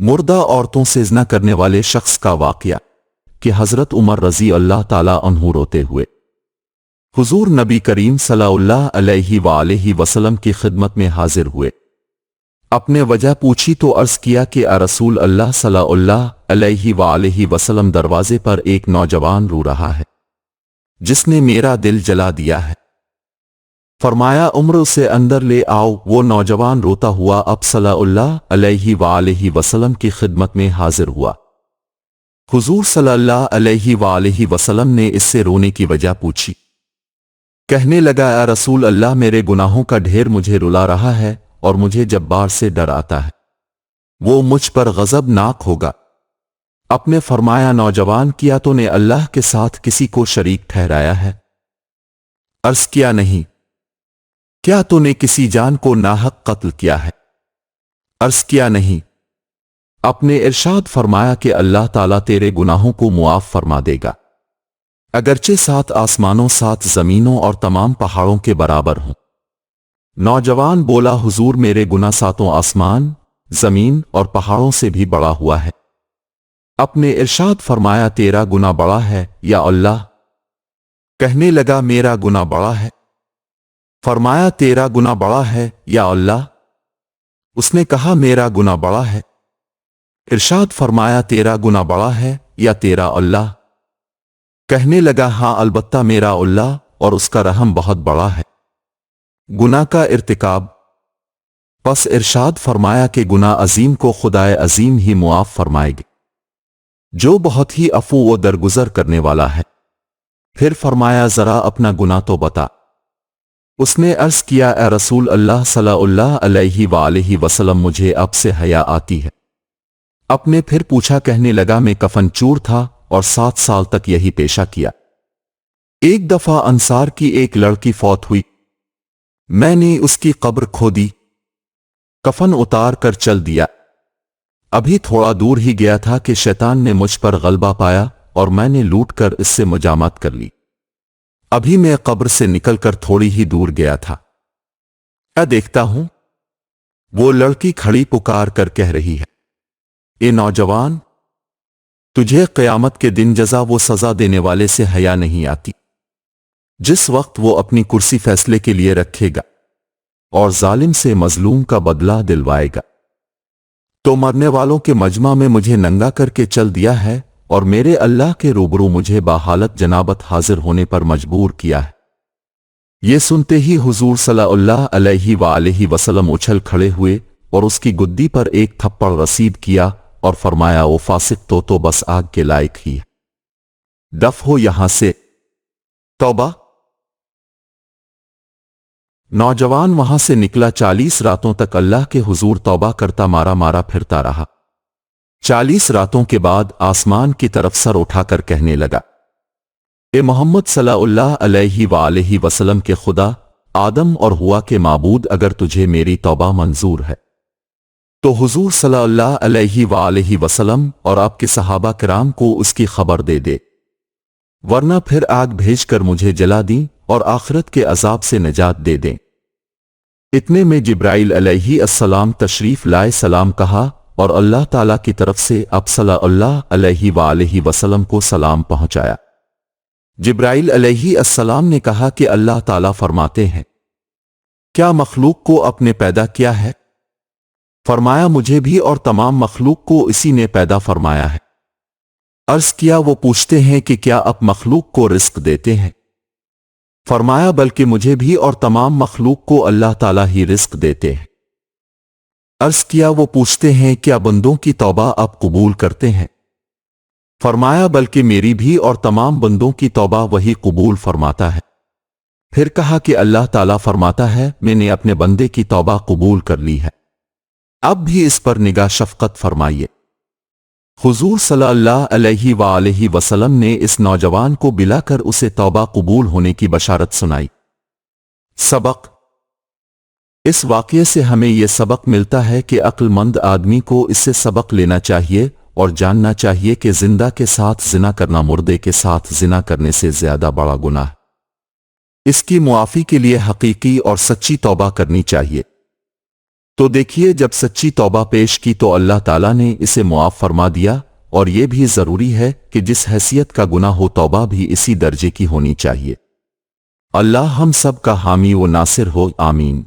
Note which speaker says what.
Speaker 1: مردہ عورتوں سے زنا کرنے والے شخص کا واقعہ کہ حضرت عمر رضی اللہ تعالی عنہ روتے ہوئے حضور نبی کریم صلی اللہ علیہ وآلہ وسلم کی خدمت میں حاضر ہوئے۔ اپنے وجہ پوچھی تو عرض کیا کہ اے رسول اللہ صلی اللہ علیہ وآلہ وسلم، دروازے پر ایک نوجوان رو رہا ہے جس نے میرا دل جلا دیا ہے۔ فرمایا عمر اسے اندر لے آؤ۔ وہ نوجوان روتا ہوا اب صلی اللہ علیہ وآلہ وسلم کی خدمت میں حاضر ہوا۔ حضور صلی اللہ علیہ وآلہ وسلم نے اس سے رونے کی وجہ پوچھی۔ کہنے لگا اے رسول اللہ، میرے گناہوں کا ڈھیر مجھے رلا رہا ہے اور مجھے جبار سے ڈر آتا ہے، وہ مجھ پر غضب ناک ہوگا۔ اپنے فرمایا نوجوان، کیا تو نے اللہ کے ساتھ کسی کو شریک ٹھہرایا ہے؟ عرض کیا نہیں۔ کیا تو نے کسی جان کو ناحق قتل کیا ہے؟ عرض کیا نہیں۔ اپنے ارشاد فرمایا کہ اللہ تعالیٰ تیرے گناہوں کو معاف فرما دے گا، اگرچہ 7 آسمانوں 7 زمینوں اور تمام پہاڑوں کے برابر ہوں۔ نوجوان بولا حضور، میرے گناہ 7 آسمان، زمین اور پہاڑوں سے بھی بڑا ہوا ہے۔ اپنے ارشاد فرمایا تیرا گناہ بڑا ہے یا اللہ؟ کہنے لگا میرا گناہ بڑا ہے۔ فرمایا تیرا گناہ بڑا ہے یا اللہ؟ اس نے کہا میرا گناہ بڑا ہے۔ ارشاد فرمایا تیرا گناہ بڑا ہے یا تیرا اللہ؟ کہنے لگا ہاں البتہ میرا اللہ، اور اس کا رحم بہت بڑا ہے۔ گناہ کا ارتکاب۔ پس ارشاد فرمایا کہ گناہ عظیم کو خدائے عظیم ہی معاف فرمائے گے، جو بہت ہی عفو و درگزر کرنے والا ہے۔ پھر فرمایا ذرا اپنا گناہ تو بتا۔ اس نے عرض کیا اے رسول اللہ صلی اللہ علیہ وآلہ وسلم، مجھے اب سے حیا آتی ہے۔ اپنے پھر پوچھا، کہنے لگا میں کفن چور تھا اور 7 سال تک یہی پیشہ کیا۔ ایک دفعہ انصار کی ایک لڑکی فوت ہوئی، میں نے اس کی قبر کھودی، کفن اتار کر چل دیا۔ ابھی تھوڑا دور ہی گیا تھا کہ شیطان نے مجھ پر غلبہ پایا اور میں نے لوٹ کر اس سے مجامات کر لی۔ ابھی میں قبر سے نکل کر تھوڑی ہی دور گیا تھا، کیا دیکھتا ہوں وہ لڑکی کھڑی پکار کر کہہ رہی ہے، اے نوجوان، تجھے قیامت کے دن جزا و سزا دینے والے سے حیا نہیں آتی، جس وقت وہ اپنی کرسی فیصلے کے لیے رکھے گا اور ظالم سے مظلوم کا بدلہ دلوائے گا۔ تو مرنے والوں کے مجمع میں مجھے ننگا کر کے چل دیا ہے اور میرے اللہ کے روبرو مجھے باحالت جنابت حاضر ہونے پر مجبور کیا ہے۔ یہ سنتے ہی حضور صلی اللہ علیہ وآلہ وسلم اچھل کھڑے ہوئے اور اس کی گدی پر ایک تھپڑ رسید کیا اور فرمایا وہ فاسق تو بس آگ کے لائق ہی ہے، دف ہو یہاں سے۔ توبہ۔ نوجوان وہاں سے نکلا، 40 راتوں تک اللہ کے حضور توبہ کرتا مارا پھرتا رہا۔ 40 راتوں کے بعد آسمان کی طرف سر اٹھا کر کہنے لگا، اے محمد صلی اللہ علیہ وآلہ وسلم کے خدا، آدم اور ہوا کے معبود، اگر تجھے میری توبہ منظور ہے تو حضور صلی اللہ علیہ وآلہ وسلم اور آپ کے صحابہ کرام کو اس کی خبر دے دے، ورنہ پھر آگ بھیج کر مجھے جلا دیں اور آخرت کے عذاب سے نجات دے دیں۔ اتنے میں جبرائیل علیہ السلام تشریف لائے، سلام کہا اور اللہ تعالیٰ کی طرف سے اب صلی اللہ علیہ وآلہ وسلم کو سلام پہنچایا۔ جبرائیل علیہ السلام نے کہا کہ اللہ تعالیٰ فرماتے ہیں، کیا مخلوق کو آپ نے پیدا کیا ہے؟ فرمایا مجھے بھی اور تمام مخلوق کو اسی نے پیدا فرمایا ہے۔ عرض کیا وہ پوچھتے ہیں کہ کیا آپ مخلوق کو رزق دیتے ہیں؟ فرمایا بلکہ مجھے بھی اور تمام مخلوق کو اللہ تعالیٰ ہی رزق دیتے ہیں۔ عرض کیا وہ پوچھتے ہیں کیا بندوں کی توبہ آپ قبول کرتے ہیں؟ فرمایا بلکہ میری بھی اور تمام بندوں کی توبہ وہی قبول فرماتا ہے۔ پھر کہا کہ اللہ تعالیٰ فرماتا ہے میں نے اپنے بندے کی توبہ قبول کر لی ہے، اب بھی اس پر نگاہ شفقت فرمائیے۔ حضور صلی اللہ علیہ وآلہ وسلم نے اس نوجوان کو بلا کر اسے توبہ قبول ہونے کی بشارت سنائی۔ سبق۔ اس واقعے سے ہمیں یہ سبق ملتا ہے کہ عقل مند آدمی کو اس سے سبق لینا چاہیے اور جاننا چاہیے کہ زندہ کے ساتھ زنا کرنا مردے کے ساتھ زنا کرنے سے زیادہ بڑا گناہ ہے۔ اس کی معافی کے لیے حقیقی اور سچی توبہ کرنی چاہیے۔ تو دیکھیے جب سچی توبہ پیش کی تو اللہ تعالیٰ نے اسے معاف فرما دیا، اور یہ بھی ضروری ہے کہ جس حیثیت کا گناہ ہو توبہ بھی اسی درجے کی ہونی چاہیے۔ اللہ ہم سب کا حامی و ناصر ہو، آمین۔